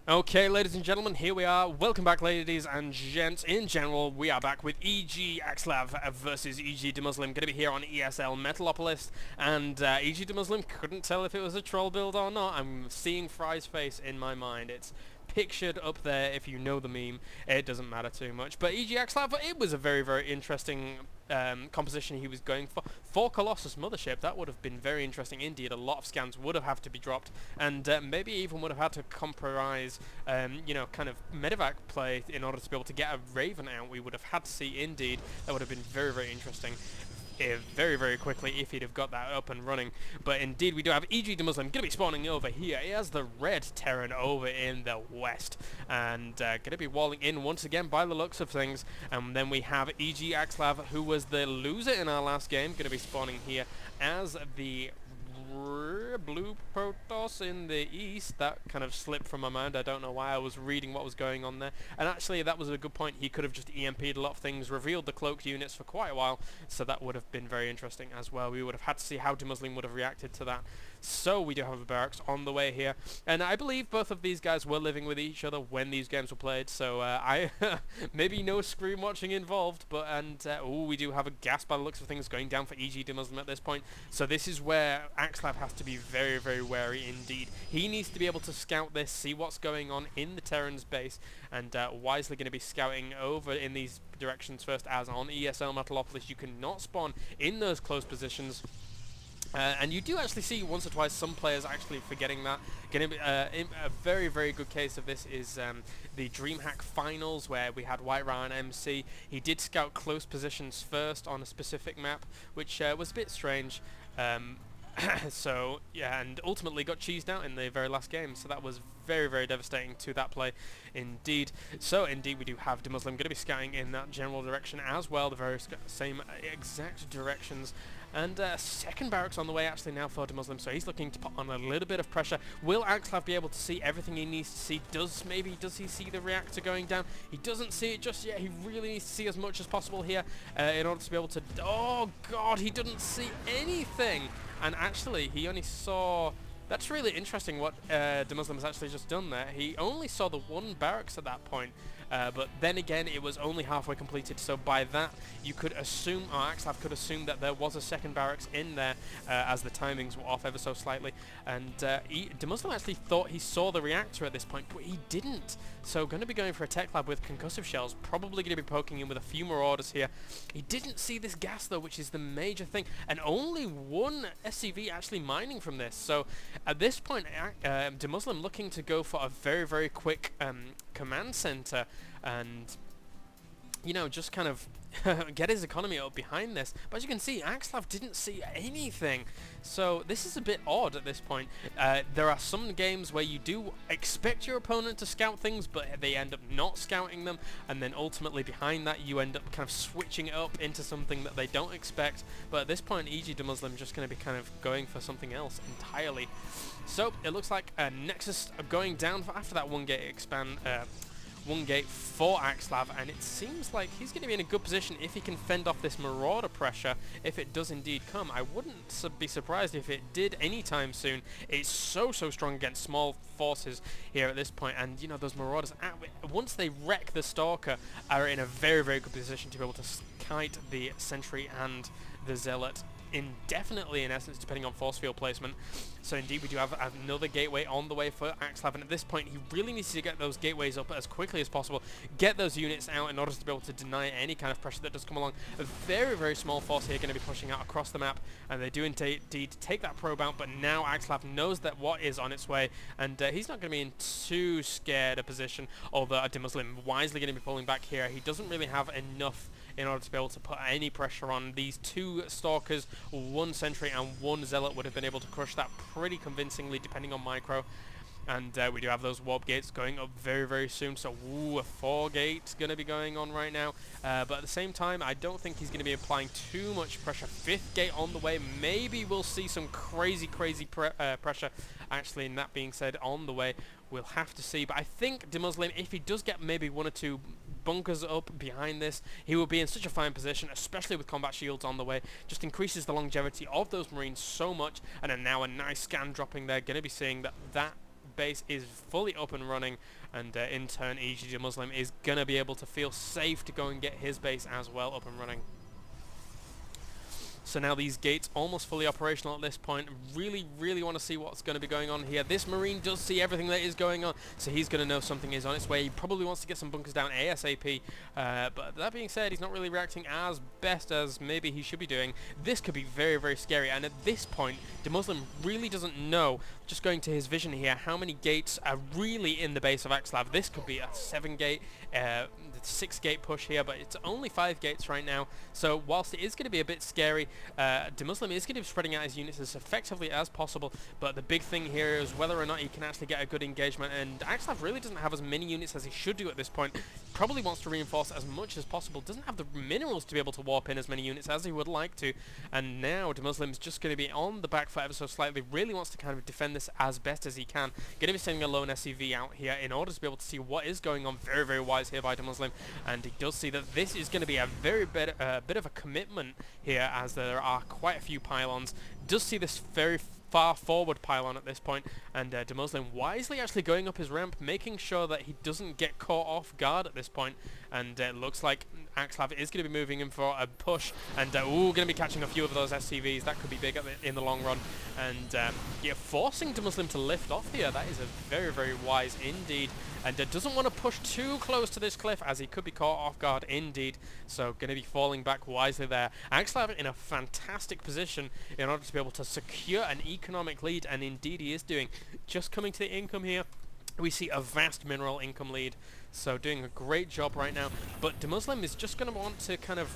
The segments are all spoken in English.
Okay, ladies and gentlemen, here we are. Welcome back, ladies and gents. In general, we are back with EGAxslav versus EGDeMusliM. Going to be here on ESL Metalopolis, and EGDeMusliM couldn't tell if it was a troll build or not. I'm seeing Fry's face in my mind. It's pictured up there. If you know the meme, it doesn't matter too much. But EGAxslav, it was a very, very interesting composition he was going for Colossus Mothership. That would have been very interesting indeed. A lot of scans would have had to be dropped, and maybe even would have had to compromise kind of medevac play in order to be able to get a Raven out. We would have had to see indeed. That would have been very, very interesting. Very, very quickly if he'd have got that up and running. But indeed, we do have EGDeMusliM going to be spawning over here. He has the red Terran over in the west, and going to be walling in once again by the looks of things. And then we have EGAxslav, who was the loser in our last game, going to be spawning here as the blue Protoss in the east. That kind of slipped from my mind. I don't know why. I was reading what was going on there, and actually that was a good point. He could have just EMP'd a lot of things, revealed the cloaked units for quite a while, so that would have been very interesting as well. We would have had to see how EGDeMusliM would have reacted to that. So we do have a barracks on the way here, and I believe both of these guys were living with each other when these games were played, so I maybe no screen watching involved, but we do have a gas by the looks of things going down for EGDeMusliM at this point. So this is where Axlav has to be very, very wary indeed. He needs to be able to scout this, see what's going on in the Terran's base, and wisely going to be scouting over in these directions first, as on ESL Metalopolis you cannot spawn in those close positions. And you do actually see once or twice some players actually forgetting that. A very, very good case of this is the DreamHack finals, where we had White Ryan MC. He did scout close positions first on a specific map, which was a bit strange. So yeah, and ultimately got cheesed out in the very last game, so that was very, very devastating to that play indeed. So indeed we do have EGDeMusliM going to be scouting in that general direction as well, the very same exact directions. And second barracks on the way actually now for EGDeMusliM, so he's looking to put on a little bit of pressure. Will Axlav be able to see everything he needs to see? Does he see the reactor going down? He doesn't see it just yet. He really needs to see as much as possible here in order to be able to... Oh god, he didn't see anything! And actually, he only saw... That's really interesting what EGDeMusliM has actually just done there. He only saw the one barracks at that point, but then again, it was only halfway completed, so by that, you could assume, or Axlav could assume, that there was a second barracks in there, as the timings were off ever so slightly, and EGDeMusliM actually thought he saw the reactor at this point, but he didn't. So going to be going for a tech lab with concussive shells, probably going to be poking in with a few more orders here. He didn't see this gas though, which is the major thing, and only one SCV actually mining from this. So at this point, EGDeMusliM looking to go for a very, very quick command center, and just kind of get his economy up behind this. But as you can see, Axlav didn't see anything. So this is a bit odd at this point. There are some games where you do expect your opponent to scout things, but they end up not scouting them, and then ultimately behind that you end up kind of switching it up into something that they don't expect. But at this point, EGDeMusliM just going to be kind of going for something else entirely. So it looks like Nexus going down after that one gate for Axlav, and it seems like he's going to be in a good position if he can fend off this Marauder pressure, if it does indeed come. I wouldn't be surprised if it did anytime soon. It's so strong against small forces here at this point, and those Marauders, once they wreck the Stalker, are in a very, very good position to be able to kite the Sentry and the Zealot indefinitely, in essence, depending on force field placement. So indeed we do have another gateway on the way for Axlav, and at this point he really needs to get those gateways up as quickly as possible, get those units out in order to be able to deny any kind of pressure that does come along. A very, very small force here going to be pushing out across the map, and they do indeed take that probe out, but now Axlav knows that what is on its way, and he's not going to be in too scared a position, although EGDeMusliM wisely going to be pulling back here. He doesn't really have enough in order to be able to put any pressure on. These two Stalkers, one Sentry and one Zealot, would have been able to crush that pretty convincingly, depending on micro. And we do have those warp gates going up very, very soon. So a 4 gate going to be going on right now. But at the same time, I don't think he's going to be applying too much pressure. 5th gate on the way. Maybe we'll see some crazy pressure. Actually, and that being said, on the way, we'll have to see. But I think EGDeMusliM, if he does get maybe 1 or 2 bunkers up behind this, he will be in such a fine position, especially with combat shields on the way. Just increases the longevity of those Marines so much. And then now a nice scan dropping there. Going to be seeing that base is fully up and running, and in turn EGDeMusliM is going to be able to feel safe to go and get his base as well up and running. So now these gates almost fully operational at this point. Really want to see what's going to be going on here. This Marine does see everything that is going on, so he's going to know something is on its way. He probably wants to get some bunkers down ASAP, but that being said, he's not really reacting as best as maybe he should be doing. This could be very scary, and at this point, EGDeMusliM really doesn't know, just going to his vision here, how many gates are really in the base of EGAxslav. This could be a 7-gate, 6-gate push here, but it's only 5 gates right now, so whilst it is going to be a bit scary, EGDeMusliM is going to be spreading out his units as effectively as possible, but the big thing here is whether or not he can actually get a good engagement, and EGAxslav really doesn't have as many units as he should do at this point. Probably wants to reinforce as much as possible, doesn't have the minerals to be able to warp in as many units as he would like to, and now EGDeMusliM is just going to be on the back foot ever so slightly, really wants to kind of defend this as best as he can. Going to be sending a lone SCV out here in order to be able to see what is going on. Very wise here by EGDeMusliM, and he does see that this is going to be a bit of a commitment here, as there are quite a few pylons. Does see this very far forward pylon at this point, and EGDeMusliM wisely actually going up his ramp, making sure that he doesn't get caught off guard at this point, and it looks like EGAxslav is going to be moving him for a push, and going to be catching a few of those SCVs. That could be big in the long run, and yeah, forcing EGDeMusliM to lift off here. That is a very wise indeed, and doesn't want to push too close to this cliff, as he could be caught off guard indeed, so going to be falling back wisely there. EGAxslav in a fantastic position in order to be able to secure an economic lead, and indeed he is doing. Just coming to the income here, we see a vast mineral income lead, so doing a great job right now, but EGDeMusliM is just going to want to kind of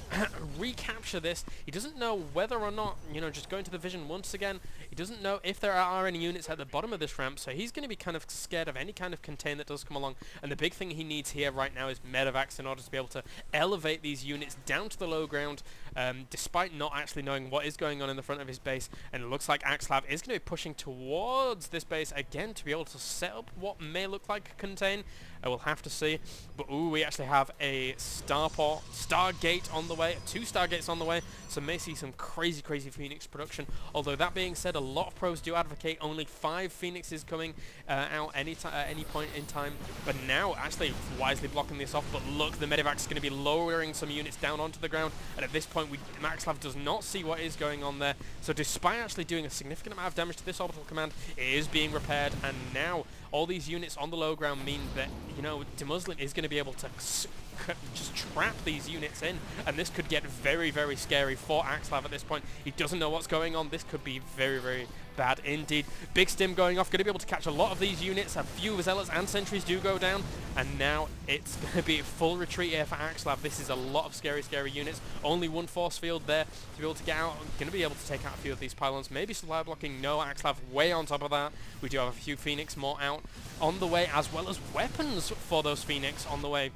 recapture this. He doesn't know whether or not, just going to the vision once again, he doesn't know if there are any units at the bottom of this ramp, so he's going to be kind of scared of any kind of contain that does come along, and the big thing he needs here right now is medevacs in order to be able to elevate these units down to the low ground, despite not actually knowing what is going on in the front of his base, and it looks like EGAxslav is going to be pushing towards this base again to be able to set up what may look like a contain. I will have to see, but we actually have a Stargate on the way, 2 Stargates on the way, so may see some crazy Phoenix production. Although that being said, a lot of pros do advocate only 5 Phoenixes coming out at any point in time, but now actually wisely blocking this off. But look, the medevac is going to be lowering some units down onto the ground, and at this point EGAxslav does not see what is going on there, so despite actually doing a significant amount of damage to this orbital command, it is being repaired, and now all these units on the low ground mean that, EGDeMusliM is going to be able to just trap these units in, and this could get very scary for EGAxslav at this point. He doesn't know what's going on. This could be very bad indeed. Big stim going off, going to be able to catch a lot of these units. A few zealots and sentries do go down, and now it's going to be full retreat here for EGAxslav. This is a lot of scary units. Only 1 force field there to be able to get out. Going to be able to take out a few of these pylons. Maybe supply blocking. No, EGAxslav way on top of that. We do have a few Phoenix more out on the way, as well as weapons for those Phoenix on the way.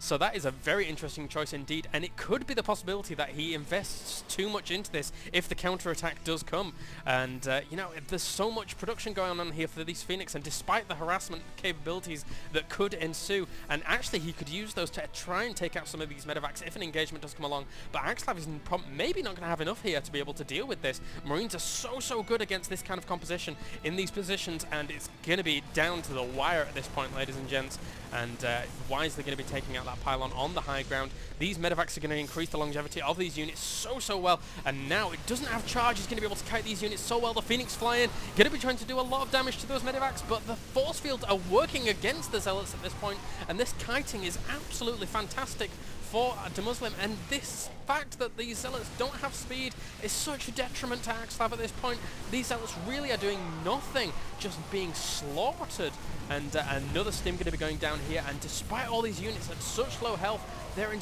So that is a very interesting choice indeed, and it could be the possibility that he invests too much into this if the counterattack does come. And, there's so much production going on here for these Phoenix, and despite the harassment capabilities that could ensue, and actually he could use those to try and take out some of these medevacs if an engagement does come along, but EGAxslav is maybe not going to have enough here to be able to deal with this. Marines are so good against this kind of composition in these positions, and it's going to be down to the wire at this point, ladies and gents, and wisely going to be taking out that pylon on the high ground. These medevacs are going to increase the longevity of these units so well, and now it doesn't have charge. He's going to be able to kite these units so well. The Phoenix fly in, going to be trying to do a lot of damage to those medevacs, but the force fields are working against the zealots at this point, and this kiting is absolutely fantastic for EGDeMusliM, and this fact that these zealots don't have speed is such a detriment to EGAxslav at this point. These zealots really are doing nothing, just being slaughtered, and another stim going to be going down here, and despite all these units at such low health, they do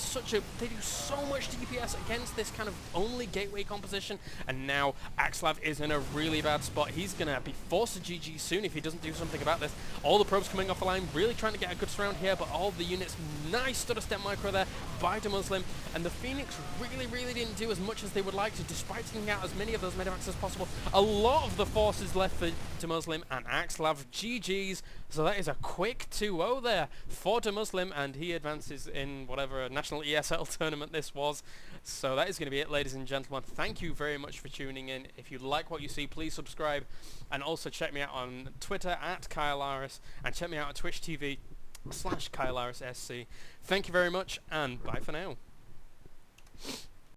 so much DPS against this kind of only gateway composition, and now EGAxslav is in a really bad spot. He's going to be forced to GG soon if he doesn't do something about this. All the probes coming off the line, really trying to get a good surround here, but all the units, nice stutter step micro there, by EGDeMusliM, and the Phoenix really didn't do as much as they would like to, despite taking out as many of those medevacs as possible. A lot of the forces left for EGDeMusliM, and EGAxslav GG's, so that is a quick 2-0 there for EGDeMusliM, and he advances in whatever national ESL tournament this was. So that is going to be it, ladies and gentlemen. Thank you very much for tuning in. If you like what you see, please subscribe, and also check me out on Twitter at Kaelaris, and check me out on Twitch TV /KaelarisSC. Thank you very much, and bye for now.